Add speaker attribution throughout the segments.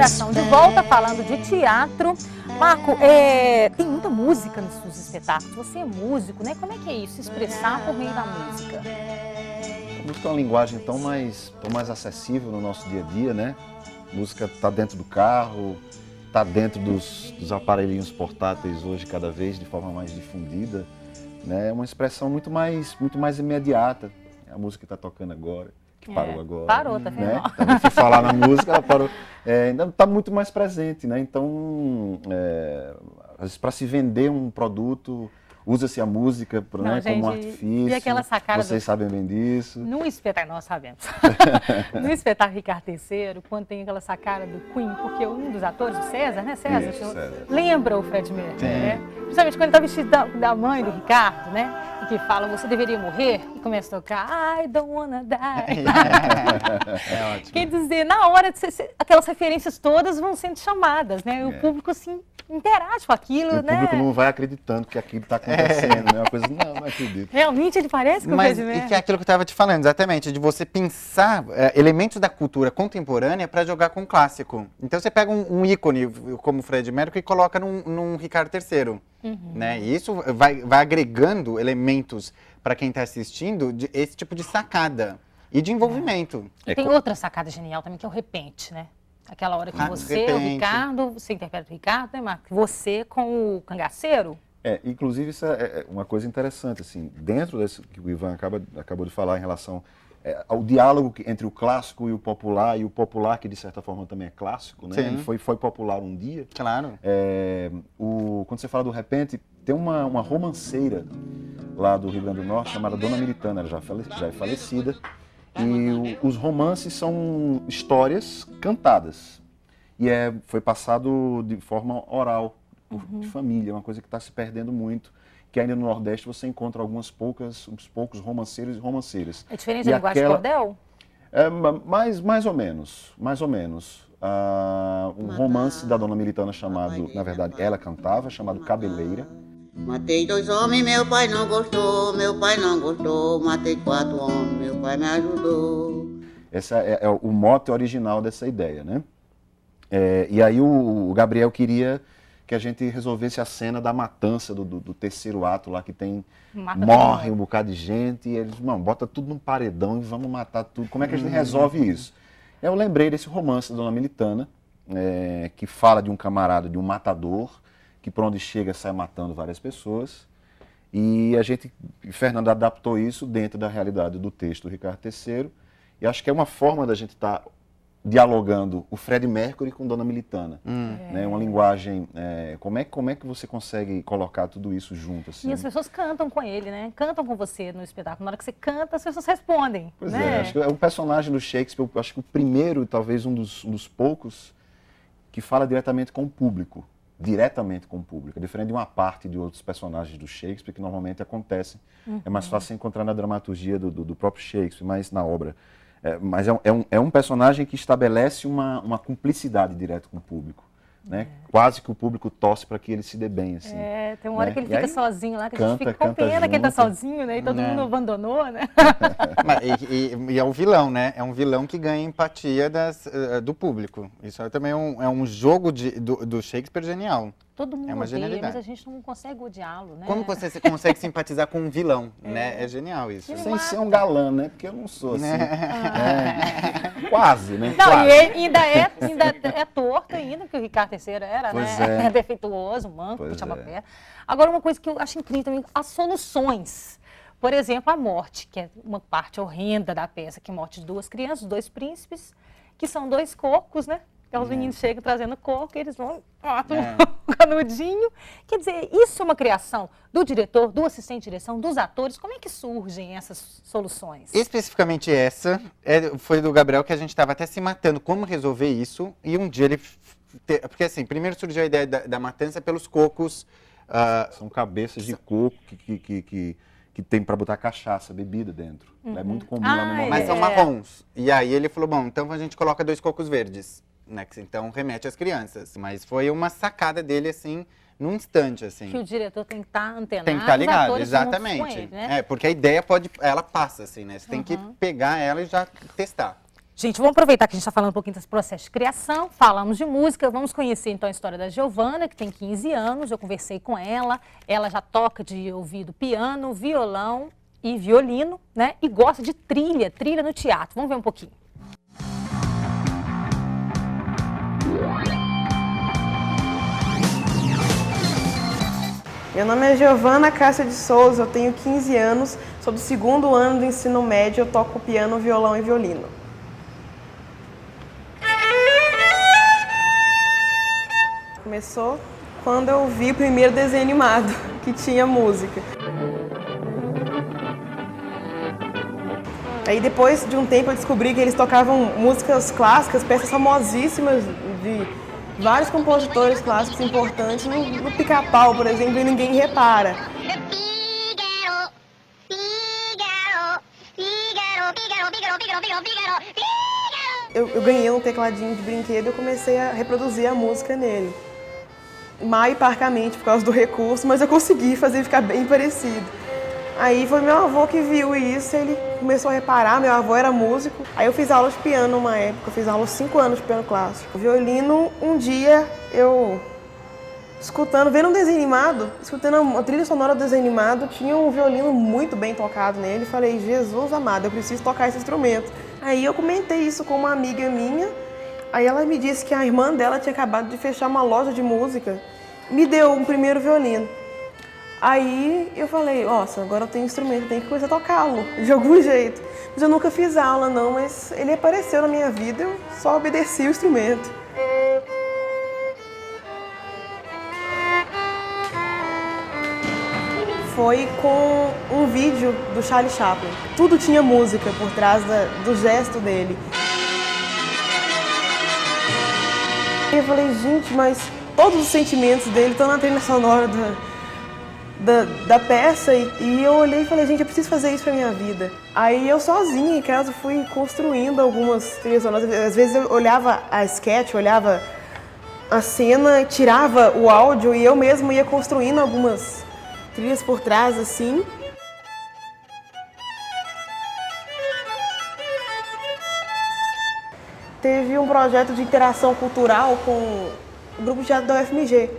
Speaker 1: Inspiração de volta, falando de teatro. Marco, tem muita música nos seus espetáculos. Você é músico, né? Como é que é isso? Se expressar por meio da música?
Speaker 2: A música é uma linguagem tão mais acessível no nosso dia a dia, né? A música está dentro do carro, está dentro dos aparelhinhos portáteis hoje, cada vez de forma mais difundida, né? É uma expressão muito mais imediata. A música que está tocando agora, que parou agora.
Speaker 1: Parou, tá vendo?
Speaker 2: Né? Então, se falar na música, ela parou. Ainda está muito mais presente, né? Então, às vezes, para se vender um produto, usa-se a música, né, como artifício.
Speaker 1: E aquela sacada
Speaker 2: vocês sabem bem disso.
Speaker 1: No espetáculo, nós sabemos. No espetáculo Ricardo III, quando tem aquela sacada do Queen, porque um dos atores, o César, né? César,
Speaker 2: Isso, César.
Speaker 1: Lembra o Fred Mercury, né? Principalmente quando ele está vestido da mãe do Ricardo, né? E que fala, você deveria morrer, e começa a tocar, I don't wanna die.
Speaker 3: É ótimo.
Speaker 1: Quer dizer, na hora, aquelas referências todas vão sendo chamadas, né? E o público, assim, interage com aquilo,
Speaker 2: o
Speaker 1: né?
Speaker 2: O público não vai acreditando que aquilo está acontecendo, né? Uma coisa, não acredito.
Speaker 1: Realmente ele parece com o Fred Mercury.
Speaker 3: E que é aquilo que eu estava te falando, exatamente, de você pensar elementos da cultura contemporânea para jogar com o clássico. Então você pega um ícone como o Fred Mercury e coloca num Ricardo III. Né? E isso vai agregando elementos para quem está assistindo, esse tipo de sacada e de envolvimento.
Speaker 1: E tem outra sacada genial também, que é o repente, né? Aquela hora que você, o Ricardo, você interpreta o Ricardo, né, Marco? Você com o cangaceiro.
Speaker 2: Inclusive, isso é uma coisa interessante, assim, dentro desse que o Ivan acabou de falar em relação ao diálogo entre o clássico e o popular que de certa forma também é clássico, né? Ele foi popular um dia.
Speaker 3: Claro.
Speaker 2: Quando você fala do repente, tem uma romanceira lá do Rio Grande do Norte chamada Dona Militana, ela já é falecida, e os romances são histórias cantadas, e foi passado de forma oral, de família, uma coisa que está se perdendo muito, que ainda no Nordeste você encontra uns poucos romanceiros e romanceiras.
Speaker 1: É diferente da linguagem de cordel?
Speaker 2: Mais ou menos. Um romance da Dona Militana chamado, na verdade, ela cantava, chamado Cabeleira.
Speaker 4: Matei 2 homens, meu pai não gostou, matei 4 homens, meu pai me ajudou.
Speaker 2: Esse é o mote original dessa ideia, né? E aí o Gabriel queria que a gente resolvesse a cena da matança do terceiro ato lá, que morre um bocado de gente, e eles, bota tudo num paredão e vamos matar tudo. Como é que a gente resolve isso? Eu lembrei desse romance da Dona Militana, que fala de um camarada, de um matador, que por onde chega sai matando várias pessoas, e Fernando adaptou isso dentro da realidade do texto do Ricardo III, e acho que é uma forma da gente estar dialogando o Fred Mercury com Dona Militana, né? Uma linguagem, como é que você consegue colocar tudo isso junto? Assim?
Speaker 1: E as pessoas cantam com ele, né? Cantam com você no espetáculo. Na hora que você canta, as pessoas respondem.
Speaker 2: Pois
Speaker 1: né?
Speaker 2: Acho que é um personagem do Shakespeare, acho que o primeiro, talvez um dos poucos, que fala diretamente com o público. Diferente de uma parte de outros personagens do Shakespeare, que normalmente acontecem. É mais fácil encontrar na dramaturgia do próprio Shakespeare, mas na obra. Mas é um personagem que estabelece uma cumplicidade direta com o público. Né? Quase que o público torce para que ele se dê bem. Assim,
Speaker 1: tem uma hora que ele fica sozinho lá, que a gente fica com
Speaker 2: canta
Speaker 1: pena que ele está
Speaker 2: junto.
Speaker 1: sozinho, né? E todo mundo abandonou, né?
Speaker 3: E é o vilão, né? É um vilão que ganha empatia do público. Isso também é um jogo do Shakespeare genial.
Speaker 1: Todo mundo
Speaker 3: uma
Speaker 1: odeia,
Speaker 3: genialidade.
Speaker 1: mas a gente não consegue odiá-lo, né?
Speaker 3: Como você consegue simpatizar com um vilão, né? É genial isso.
Speaker 2: Sem ser um galã, né? Porque eu não sou assim. Quase, né?
Speaker 1: Não,
Speaker 2: Quase.
Speaker 1: e ele ainda é torto ainda, que o Ricardo III era,
Speaker 2: Pois
Speaker 1: né?
Speaker 2: é.
Speaker 1: Defeituoso, manco,
Speaker 2: Pois
Speaker 1: puxa uma
Speaker 2: é.
Speaker 1: pé. Agora, uma coisa que eu acho incrível também, as soluções. Por exemplo, a morte, que é uma parte horrenda da peça, que é a morte de 2 crianças, 2 príncipes, que são 2 cocos, né? Que os meninos chegam trazendo coco, e eles vão um canudinho. Quer dizer, isso é uma criação do diretor, do assistente de direção, dos atores. Como é que surgem essas soluções?
Speaker 3: Especificamente essa, foi do Gabriel, que a gente estava até se matando como resolver isso. E um dia ele... Porque assim, primeiro surgiu a ideia da matança pelos cocos.
Speaker 2: São cabeças de coco que tem para botar cachaça, bebida dentro. É muito comum lá no Nordeste.
Speaker 3: Mas são marrons. E aí ele falou, bom, então a gente coloca 2 cocos verdes. Né, que então remete às crianças. Mas foi uma sacada dele, assim, num instante, assim.
Speaker 1: Que o diretor tem que estar antenado.
Speaker 3: Tem que estar ligado,
Speaker 1: os atores
Speaker 3: exatamente.
Speaker 1: com ele, né?
Speaker 3: Porque a ideia ela passa, assim, né? Você tem que pegar ela e já testar.
Speaker 1: Gente, vamos aproveitar que a gente está falando um pouquinho desse processo de criação, falamos de música, vamos conhecer então a história da Giovana, que tem 15 anos, eu conversei com ela já toca de ouvido piano, violão e violino, né? E gosta de trilha no teatro. Vamos ver um pouquinho.
Speaker 5: Meu nome é Giovana Cássia de Souza, eu tenho 15 anos, sou do 2º ano do ensino médio, eu toco piano, violão e violino. Começou quando eu vi o primeiro desenho animado, que tinha música. Aí depois de um tempo eu descobri que eles tocavam músicas clássicas, peças famosíssimas de vários compositores clássicos importantes, no Pica-Pau, por exemplo, e ninguém repara. Eu ganhei um tecladinho de brinquedo e eu comecei a reproduzir a música nele. Mal e parcamente por causa do recurso, mas eu consegui fazer ficar bem parecido. Aí foi meu avô que viu isso, ele começou a reparar, meu avô era músico. Aí eu fiz aula de piano uma época, eu fiz aula 5 anos de piano clássico. O violino, um dia eu, vendo um desenho animado, escutando a trilha sonora do desenho animado, tinha um violino muito bem tocado nele. Falei, Jesus amado, eu preciso tocar esse instrumento. Aí eu comentei isso com uma amiga minha, aí ela me disse que a irmã dela tinha acabado de fechar uma loja de música, me deu um primeiro violino. Aí eu falei, nossa, agora eu tenho instrumento, eu tenho que começar a tocá-lo, de algum jeito. Mas eu nunca fiz aula não, mas ele apareceu na minha vida, eu só obedeci o instrumento. Foi com um vídeo do Charlie Chaplin. Tudo tinha música por trás do gesto dele. E eu falei, gente, mas todos os sentimentos dele estão na trilha sonora da peça e eu olhei e falei, gente, eu preciso fazer isso pra minha vida. Aí eu sozinha em casa fui construindo algumas trilhas sonoras. Às vezes eu olhava a sketch, olhava a cena, tirava o áudio e eu mesmo ia construindo algumas trilhas por trás, assim. Teve um projeto de interação cultural com o grupo de teatro da UFMG.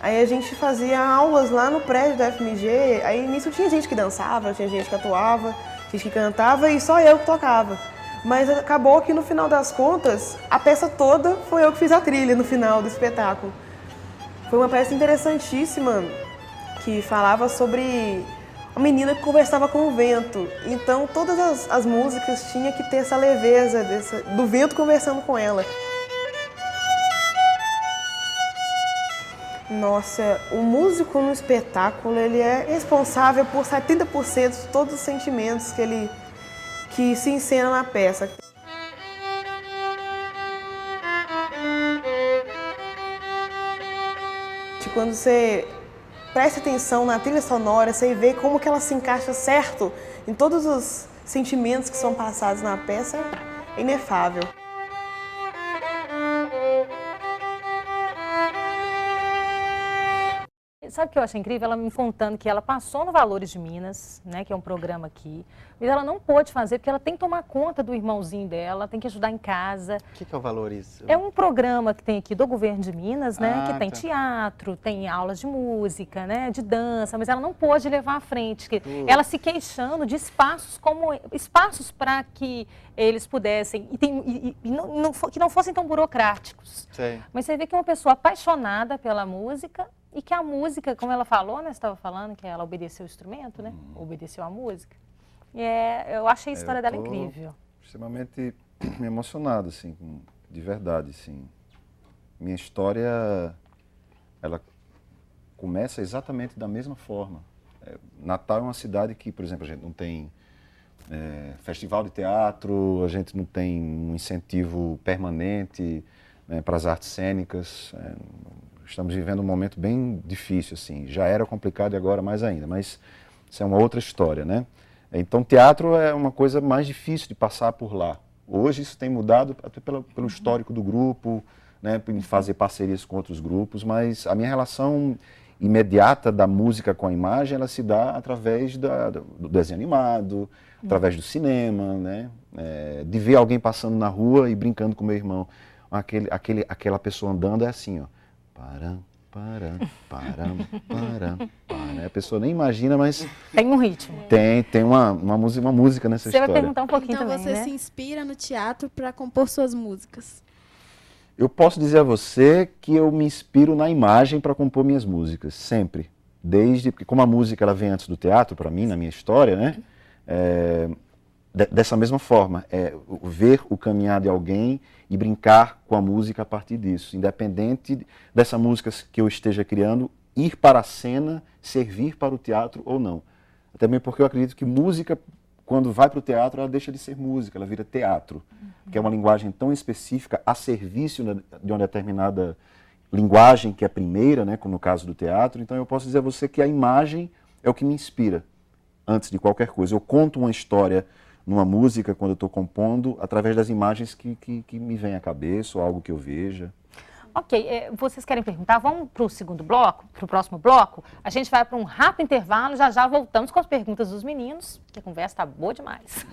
Speaker 5: Aí a gente fazia aulas lá no prédio da UFMG, aí nisso tinha gente que dançava, tinha gente que atuava, gente que cantava e só eu que tocava. Mas acabou que no final das contas, a peça toda foi eu que fiz a trilha no final do espetáculo. Foi uma peça interessantíssima, que falava sobre uma menina que conversava com o vento. Então todas as músicas tinham que ter essa leveza do vento conversando com ela. Nossa, o músico no espetáculo, ele é responsável por 70% de todos os sentimentos que se encena na peça. Quando você presta atenção na trilha sonora, você vê como que ela se encaixa certo em todos os sentimentos que são passados na peça, é inefável.
Speaker 1: Sabe o que eu achei incrível? Ela me contando que ela passou no Valores de Minas, né, que é um programa aqui, mas ela não pôde fazer porque ela tem que tomar conta do irmãozinho dela, tem que ajudar em casa.
Speaker 3: O que é o Valores?
Speaker 1: É um programa que tem aqui do governo de Minas, né, que tem
Speaker 3: tá.
Speaker 1: teatro, tem aulas de música, né, de dança, mas ela não pôde levar à frente. Ela se queixando de espaços para que eles pudessem, que não fossem tão burocráticos.
Speaker 3: Sei.
Speaker 1: Mas você vê que é uma pessoa apaixonada pela música e que a música, como ela falou, né, você estava falando que ela obedeceu o instrumento, né, obedeceu a música. E eu achei a história dela incrível.
Speaker 2: Extremamente emocionado, assim, de verdade, assim. Minha história, ela começa exatamente da mesma forma. Natal é uma cidade que, por exemplo, a gente não tem festival de teatro, a gente não tem um incentivo permanente, né, para as artes cênicas. Estamos vivendo um momento bem difícil, assim. Já era complicado e agora mais ainda, mas isso é uma outra história, né? Então, teatro é uma coisa mais difícil de passar por lá. Hoje isso tem mudado até pelo histórico do grupo, né, em fazer parcerias com outros grupos, mas a minha relação imediata da música com a imagem, ela se dá através do desenho animado, através do cinema, né? De ver alguém passando na rua e brincando com meu irmão. Aquela pessoa andando é assim, ó. Param, param, param, param, param. A pessoa nem imagina, mas...
Speaker 1: Tem um ritmo.
Speaker 2: Tem uma música nessa história.
Speaker 1: Você vai perguntar um pouquinho
Speaker 6: então
Speaker 1: também,
Speaker 6: você
Speaker 1: né?
Speaker 6: se inspira no teatro para compor suas músicas?
Speaker 2: Eu posso dizer a você que eu me inspiro na imagem para compor minhas músicas, sempre. Porque como a música ela vem antes do teatro, para mim, na minha história, né? Dessa mesma forma, ver o caminhar de alguém e brincar com a música a partir disso. Independente dessa música que eu esteja criando, ir para a cena, servir para o teatro ou não. Até mesmo porque eu acredito que música, quando vai para o teatro, ela deixa de ser música, ela vira teatro. Que é uma linguagem tão específica a serviço de uma determinada linguagem, que é a primeira, né, como no caso do teatro. Então eu posso dizer a você que a imagem é o que me inspira, antes de qualquer coisa. Eu conto uma história numa música, quando eu estou compondo, através das imagens que me vêm à cabeça, ou algo que eu veja.
Speaker 1: Ok, vocês querem perguntar? Vamos para o segundo bloco, para o próximo bloco? A gente vai para um rápido intervalo, já voltamos com as perguntas dos meninos, que a conversa está boa demais.